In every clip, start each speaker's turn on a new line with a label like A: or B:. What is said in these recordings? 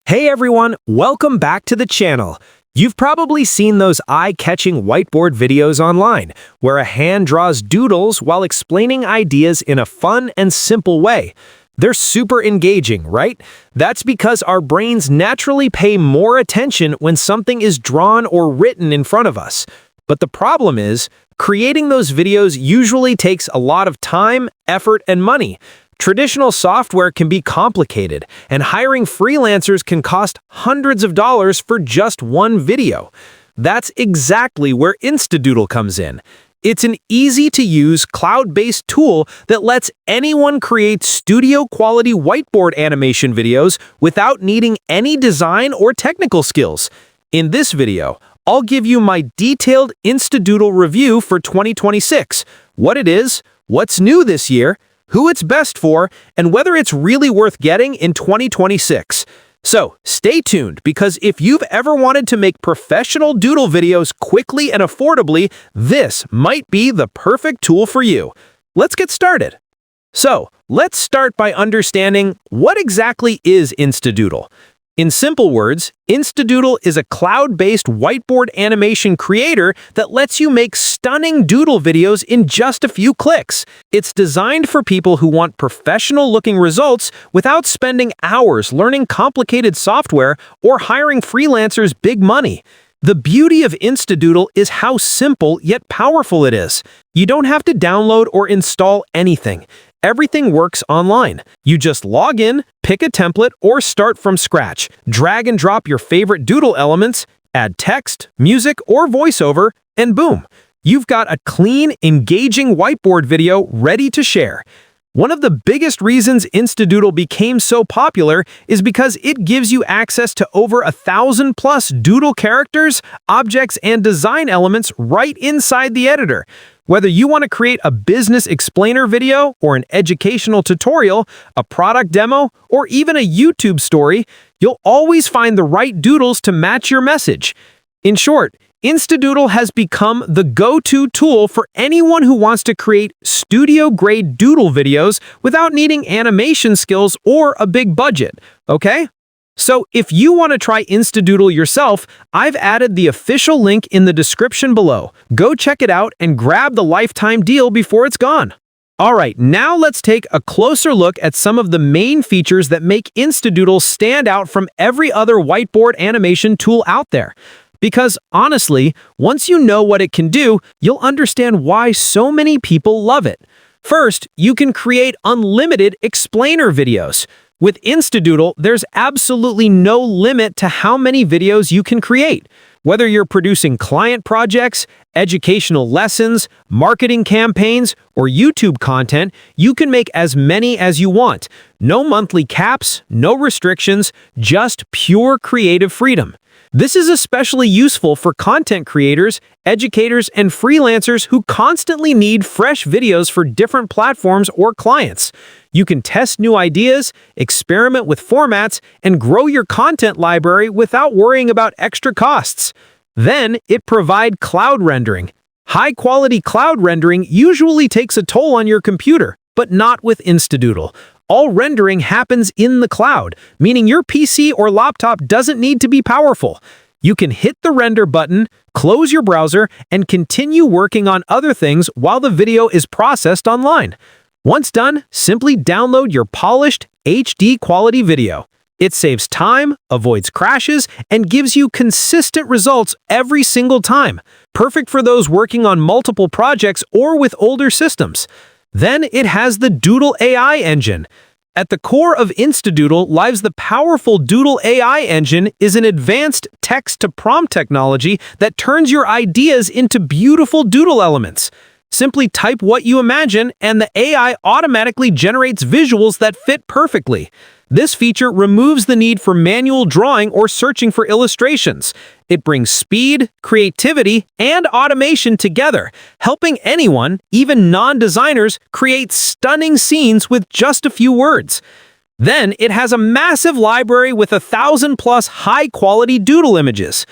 A: Hey everyone, welcome back to the channel. You've probably seen those eye-catching whiteboard videos online, where a hand draws doodles while explaining ideas in a fun and simple way. They're super engaging, right? That's because our brains naturally pay more attention when something is drawn or written in front of us. But the problem is, creating those videos usually takes a lot of time, effort, and money. Traditional software can be complicated, and hiring freelancers can cost hundreds of dollars for just one video. That's exactly where InstaDoodle comes in. It's an easy-to-use, cloud-based tool that lets anyone create studio-quality whiteboard animation videos without needing any design or technical skills. In this video, I'll give you my detailed InstaDoodle review for 2026, what it is, what's new this year, who it's best for, and whether it's really worth getting in 2026. So, stay tuned, because if you've ever wanted to make professional doodle videos quickly and affordably, this might be the perfect tool for you. Let's get started. So, let's start by understanding what exactly is InstaDoodle. In simple words, InstaDoodle is a cloud-based whiteboard animation creator that lets you make stunning doodle videos in just a few clicks. It's designed for people who want professional-looking results without spending hours learning complicated software or hiring freelancers big money. The beauty of InstaDoodle is how simple yet powerful it is. You don't have to download or install anything. Everything works online. You just log in, pick a template, or start from scratch. Drag and drop your favorite doodle elements, add text, music, or voiceover, and boom! You've got a clean, engaging whiteboard video ready to share. One of the biggest reasons InstaDoodle became so popular is because it gives you access to over 1,000+ doodle characters, objects, and design elements right inside the editor. Whether you want to create a business explainer video or an educational tutorial, a product demo, or even a YouTube story, you'll always find the right doodles to match your message. In short, InstaDoodle has become the go-to tool for anyone who wants to create studio-grade doodle videos without needing animation skills or a big budget, okay? So if you want to try InstaDoodle yourself, I've added the official link in the description below. Go check it out and grab the lifetime deal before it's gone. Alright, now let's take a closer look at some of the main features that make InstaDoodle stand out from every other whiteboard animation tool out there. Because honestly, once you know what it can do, you'll understand why so many people love it. First, you can create unlimited explainer videos. With InstaDoodle, there's absolutely no limit to how many videos you can create. Whether you're producing client projects, educational lessons, marketing campaigns, or YouTube content, you can make as many as you want. No monthly caps, no restrictions, just pure creative freedom. This is especially useful for content creators, educators, and freelancers who constantly need fresh videos for different platforms or clients. You can test new ideas, experiment with formats, and grow your content library without worrying about extra costs. Then, it provides cloud rendering. High-quality cloud rendering usually takes a toll on your computer, but not with InstaDoodle. All rendering happens in the cloud, meaning your PC or laptop doesn't need to be powerful. You can hit the render button, close your browser, and continue working on other things while the video is processed online. Once done, simply download your polished, HD quality video. It saves time, avoids crashes, and gives you consistent results every single time. Perfect for those working on multiple projects or with older systems. Then it has the Doodle AI engine. At the core of InstaDoodle lies the powerful Doodle AI engine is an advanced text-to-prompt technology that turns your ideas into beautiful doodle elements. Simply type what you imagine, and the AI automatically generates visuals that fit perfectly. This feature removes the need for manual drawing or searching for illustrations. It brings speed, creativity, and automation together, helping anyone, even non-designers, create stunning scenes with just a few words. Then, it has a massive library with 1,000+ high-quality doodle images.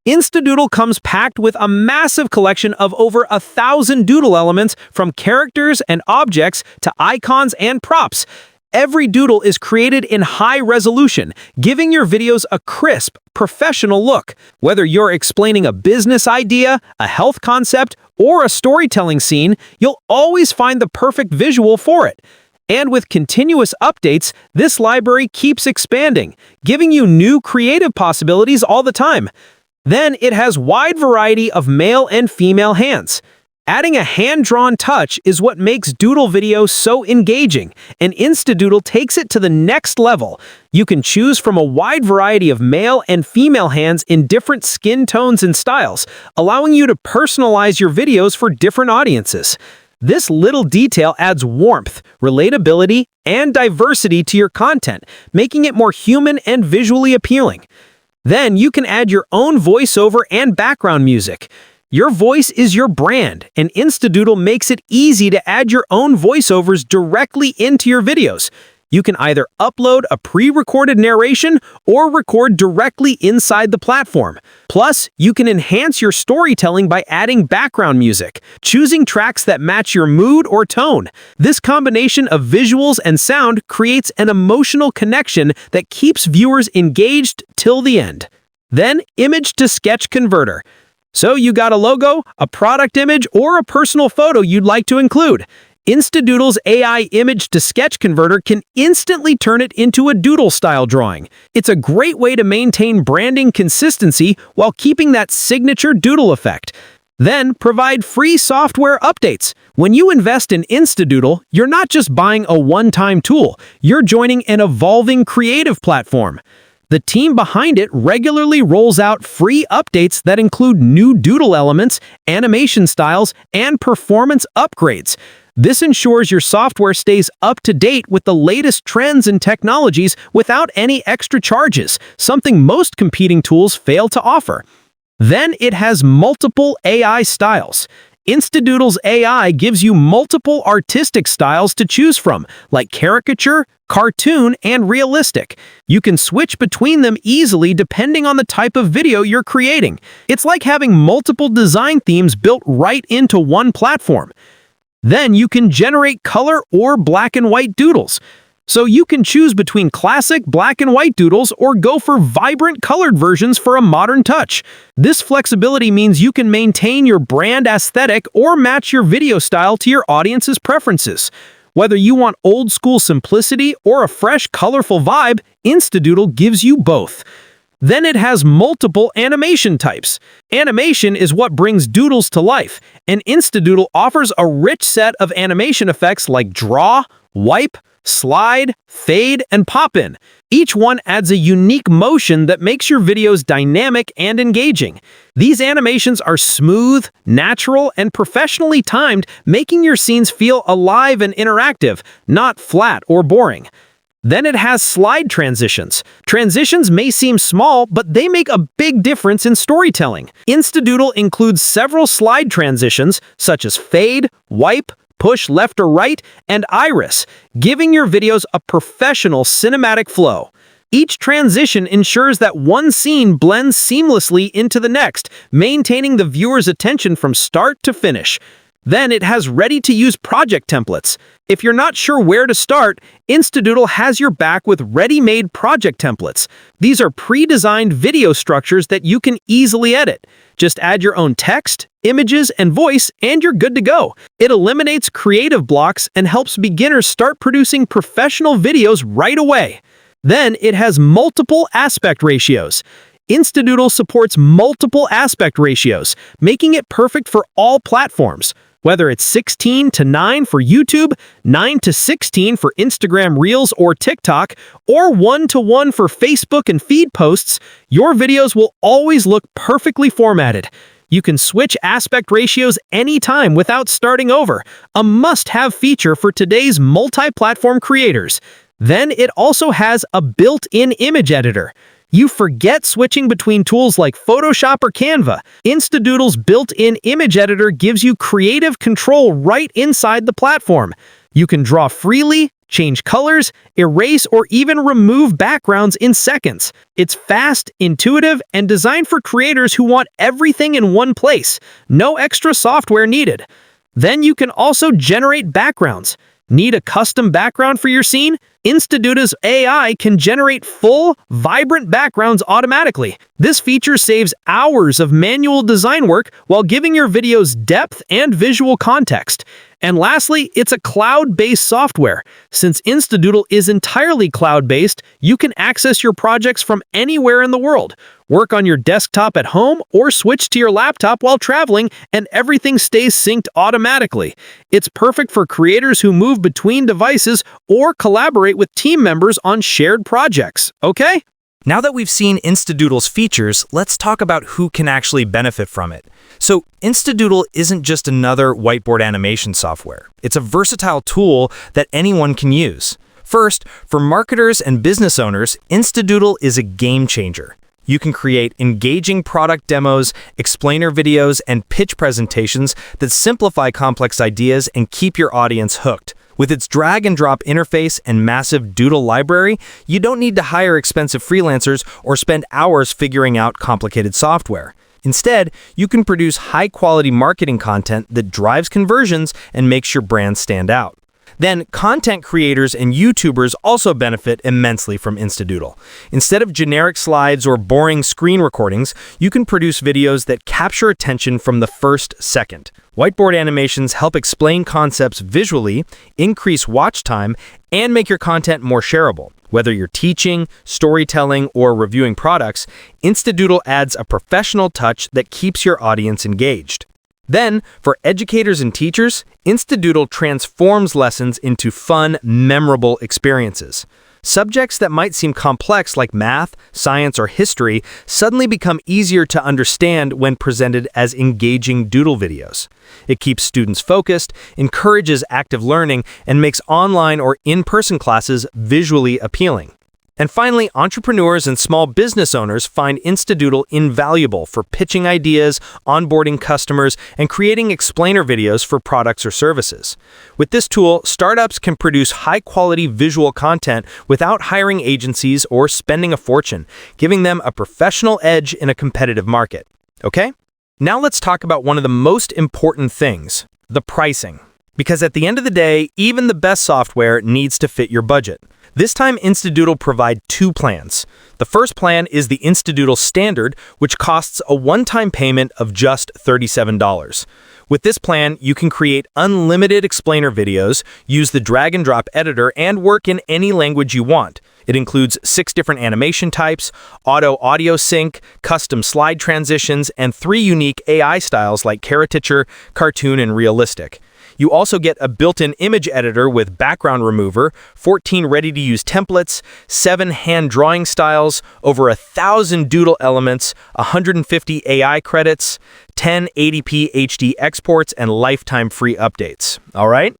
A: InstaDoodle comes packed with a massive collection of over 1,000 doodle elements, from characters and objects to icons and props. Every doodle is created in high resolution, giving your videos a crisp, professional look. Whether you're explaining a business idea, a health concept, or a storytelling scene, you'll always find the perfect visual for it. And with continuous updates, this library keeps expanding, giving you new creative possibilities all the time. Then it has wide variety of male and female hands. Adding a hand-drawn touch is what makes doodle videos so engaging, and InstaDoodle takes it to the next level. You can choose from a wide variety of male and female hands in different skin tones and styles, allowing you to personalize your videos for different audiences. This little detail adds warmth, relatability, and diversity to your content, making it more human and visually appealing. Then you can add your own voiceover and background music. Your voice is your brand, and InstaDoodle makes it easy to add your own voiceovers directly into your videos. You can either upload a pre-recorded narration or record directly inside the platform. Plus, you can enhance your storytelling by adding background music, choosing tracks that match your mood or tone. This combination of visuals and sound creates an emotional connection that keeps viewers engaged till the end. Then, image to sketch converter. So you got a logo, a product image, or a personal photo you'd like to include. InstaDoodle's AI image to sketch converter can instantly turn it into a doodle-style drawing. It's a great way to maintain branding consistency while keeping that signature doodle effect. Then provide free software updates. When you invest in InstaDoodle, you're not just buying a one-time tool, you're joining an evolving creative platform. The team behind it regularly rolls out free updates that include new doodle elements, animation styles, and performance upgrades. This ensures your software stays up to date with the latest trends and technologies without any extra charges, something most competing tools fail to offer. Then it has multiple AI styles. InstaDoodle's AI gives you multiple artistic styles to choose from, like caricature, cartoon, and realistic. You can switch between them easily depending on the type of video you're creating. It's like having multiple design themes built right into one platform. Then you can generate color or black and white doodles. So you can choose between classic black and white doodles or go for vibrant colored versions for a modern touch. This flexibility means you can maintain your brand aesthetic or match your video style to your audience's preferences. Whether you want old-school simplicity or a fresh, colorful vibe, InstaDoodle gives you both. Then it has multiple animation types. Animation is what brings doodles to life, and InstaDoodle offers a rich set of animation effects like draw, wipe, slide, fade, and pop-in. Each one adds a unique motion that makes your videos dynamic and engaging. These animations are smooth, natural, and professionally timed, making your scenes feel alive and interactive, not flat or boring. Then it has slide transitions. Transitions may seem small, but they make a big difference in storytelling. InstaDoodle includes several slide transitions, such as fade, wipe, push left or right, and iris, giving your videos a professional cinematic flow. Each transition ensures that one scene blends seamlessly into the next, maintaining the viewer's attention from start to finish. Then it has ready-to-use project templates. If you're not sure where to start, InstaDoodle has your back with ready-made project templates. These are pre-designed video structures that you can easily edit. Just add your own text, images, and voice, and you're good to go. It eliminates creative blocks and helps beginners start producing professional videos right away. Then it has multiple aspect ratios. InstaDoodle supports multiple aspect ratios, making it perfect for all platforms. Whether it's 16:9 for YouTube, 9:16 for Instagram Reels or TikTok, or 1:1 for Facebook and feed posts, your videos will always look perfectly formatted. You can switch aspect ratios anytime without starting over, a must-have feature for today's multi-platform creators. Then it also has a built-in image editor. You forget switching between tools like Photoshop or Canva. InstaDoodle's built-in image editor gives you creative control right inside the platform. You can draw freely, change colors, erase, or even remove backgrounds in seconds. It's fast, intuitive, and designed for creators who want everything in one place. No extra software needed. Then you can also generate backgrounds. Need a custom background for your scene? InstaDoodle's AI can generate full, vibrant backgrounds automatically. This feature saves hours of manual design work while giving your videos depth and visual context. And lastly, it's a cloud-based software. Since InstaDoodle is entirely cloud-based, you can access your projects from anywhere in the world. Work on your desktop at home or switch to your laptop while traveling, and everything stays synced automatically. It's perfect for creators who move between devices or collaborate with team members on shared projects, okay?
B: Now that we've seen InstaDoodle's features, let's talk about who can actually benefit from it. So, InstaDoodle isn't just another whiteboard animation software. It's a versatile tool that anyone can use. First, for marketers and business owners, InstaDoodle is a game changer. You can create engaging product demos, explainer videos, and pitch presentations that simplify complex ideas and keep your audience hooked. With its drag-and-drop interface and massive doodle library, you don't need to hire expensive freelancers or spend hours figuring out complicated software. Instead, you can produce high-quality marketing content that drives conversions and makes your brand stand out. Then, content creators and YouTubers also benefit immensely from InstaDoodle. Instead of generic slides or boring screen recordings, you can produce videos that capture attention from the first second. Whiteboard animations help explain concepts visually, increase watch time, and make your content more shareable. Whether you're teaching, storytelling, or reviewing products, InstaDoodle adds a professional touch that keeps your audience engaged. Then, for educators and teachers, InstaDoodle transforms lessons into fun, memorable experiences. Subjects that might seem complex like math, science, or history suddenly become easier to understand when presented as engaging doodle videos. It keeps students focused, encourages active learning, and makes online or in-person classes visually appealing. And finally, entrepreneurs and small business owners find InstaDoodle invaluable for pitching ideas, onboarding customers, and creating explainer videos for products or services. With this tool, startups can produce high-quality visual content without hiring agencies or spending a fortune, giving them a professional edge in a competitive market. Okay? Now let's talk about one of the most important things, the pricing. Because at the end of the day, even the best software needs to fit your budget. This time, InstaDoodle provides two plans. The first plan is the InstaDoodle Standard, which costs a one-time payment of just $37. With this plan, you can create unlimited explainer videos, use the drag-and-drop editor, and work in any language you want. It includes 6 different animation types, auto audio sync, custom slide transitions, and 3 unique AI styles like caricature, cartoon, and realistic. You also get a built-in image editor with background remover, 14 ready-to-use templates, 7 hand drawing styles, over 1,000 doodle elements, 150 AI credits, 10 80p HD exports, and lifetime free updates. All right?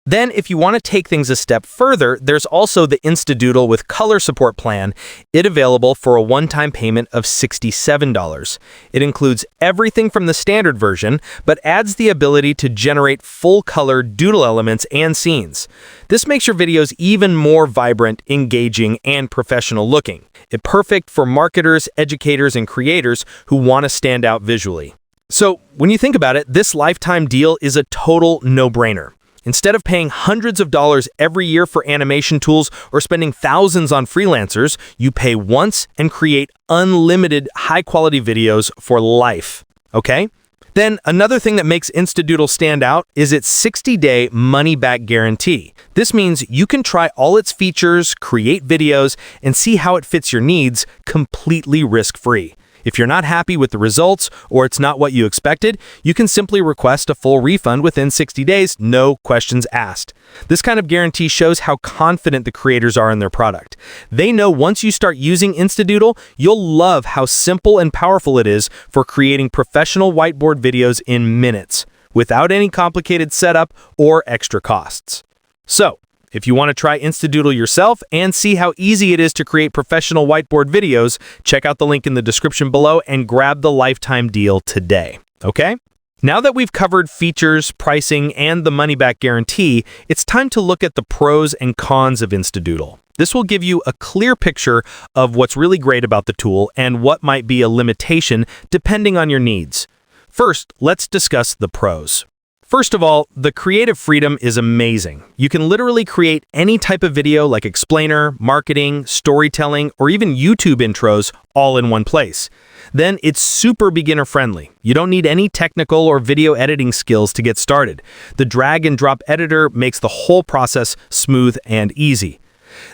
B: Then, if you want to take things a step further, there's also the InstaDoodle with color support plan. It's available for a one-time payment of $67. It includes everything from the standard version, but adds the ability to generate full-color doodle elements and scenes. This makes your videos even more vibrant, engaging, and professional-looking. It's perfect for marketers, educators, and creators who want to stand out visually. So, when you think about it, this lifetime deal is a total no-brainer. Instead of paying hundreds of dollars every year for animation tools or spending thousands on freelancers, you pay once and create unlimited high-quality videos for life. Okay? Then, another thing that makes InstaDoodle stand out is its 60-day money-back guarantee. This means you can try all its features, create videos, and see how it fits your needs completely risk-free. If you're not happy with the results or it's not what you expected, you can simply request a full refund within 60 days, no questions asked. This kind of guarantee shows how confident the creators are in their product. They know once you start using InstaDoodle, you'll love how simple and powerful it is for creating professional whiteboard videos in minutes, without any complicated setup or extra costs. So, if you want to try InstaDoodle yourself and see how easy it is to create professional whiteboard videos, check out the link in the description below and grab the lifetime deal today. Okay? Now that we've covered features, pricing, and the money-back guarantee, it's time to look at the pros and cons of InstaDoodle. This will give you a clear picture of what's really great about the tool and what might be a limitation depending on your needs. First, let's discuss the pros. First of all, the creative freedom is amazing. You can literally create any type of video like explainer, marketing, storytelling, or even YouTube intros all in one place. Then it's super beginner friendly. You don't need any technical or video editing skills to get started. The drag and drop editor makes the whole process smooth and easy.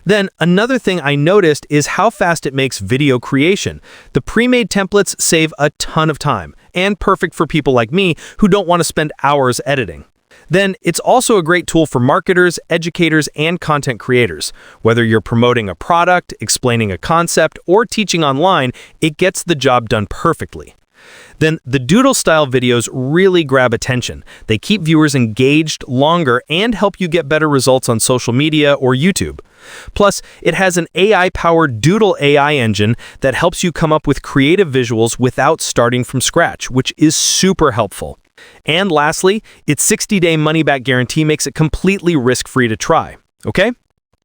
B: Then another thing I noticed is how fast it makes video creation. The pre-made templates save a ton of time, and perfect for people like me who don't want to spend hours editing. Then it's also a great tool for marketers, educators, and content creators. Whether you're promoting a product, explaining a concept, or teaching online, it gets the job done perfectly. Then the doodle-style videos really grab attention. They keep viewers engaged longer and help you get better results on social media or YouTube. Plus, it has an AI-powered Doodle AI engine that helps you come up with creative visuals without starting from scratch, which is super helpful. And lastly, its 60-day money-back guarantee makes it completely risk-free to try. Okay?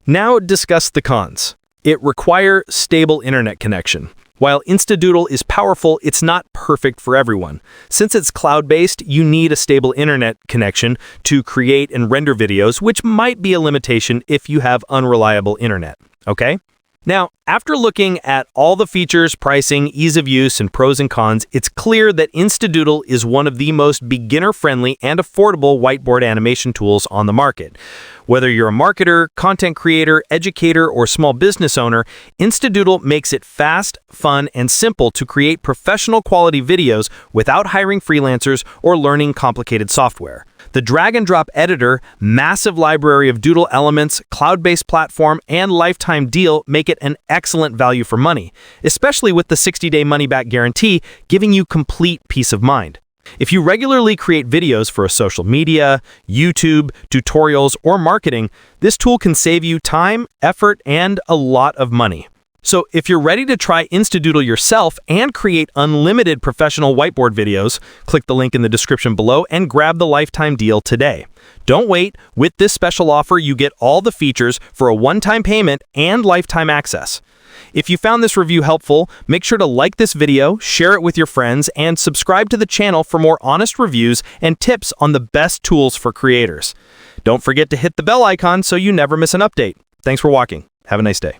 B: Now discuss the cons. It requires stable internet connection. While InstaDoodle is powerful, it's not perfect for everyone. Since it's cloud-based, you need a stable internet connection to create and render videos, which might be a limitation if you have unreliable internet. Okay? Now, after looking at all the features, pricing, ease of use, and pros and cons, it's clear that InstaDoodle is one of the most beginner-friendly and affordable whiteboard animation tools on the market. Whether you're a marketer, content creator, educator, or small business owner, InstaDoodle makes it fast, fun, and simple to create professional quality videos without hiring freelancers or learning complicated software. The drag-and-drop editor, massive library of doodle elements, cloud-based platform, and lifetime deal make it an excellent value for money, especially with the 60-day money-back guarantee, giving you complete peace of mind. If you regularly create videos for social media, YouTube, tutorials, or marketing, this tool can save you time, effort, and a lot of money. So if you're ready to try InstaDoodle yourself and create unlimited professional whiteboard videos, click the link in the description below and grab the lifetime deal today. Don't wait. With this special offer, you get all the features for a one-time payment and lifetime access. If you found this review helpful, make sure to like this video, share it with your friends, and subscribe to the channel for more honest reviews and tips on the best tools for creators. Don't forget to hit the bell icon so you never miss an update. Thanks for watching. Have a nice day.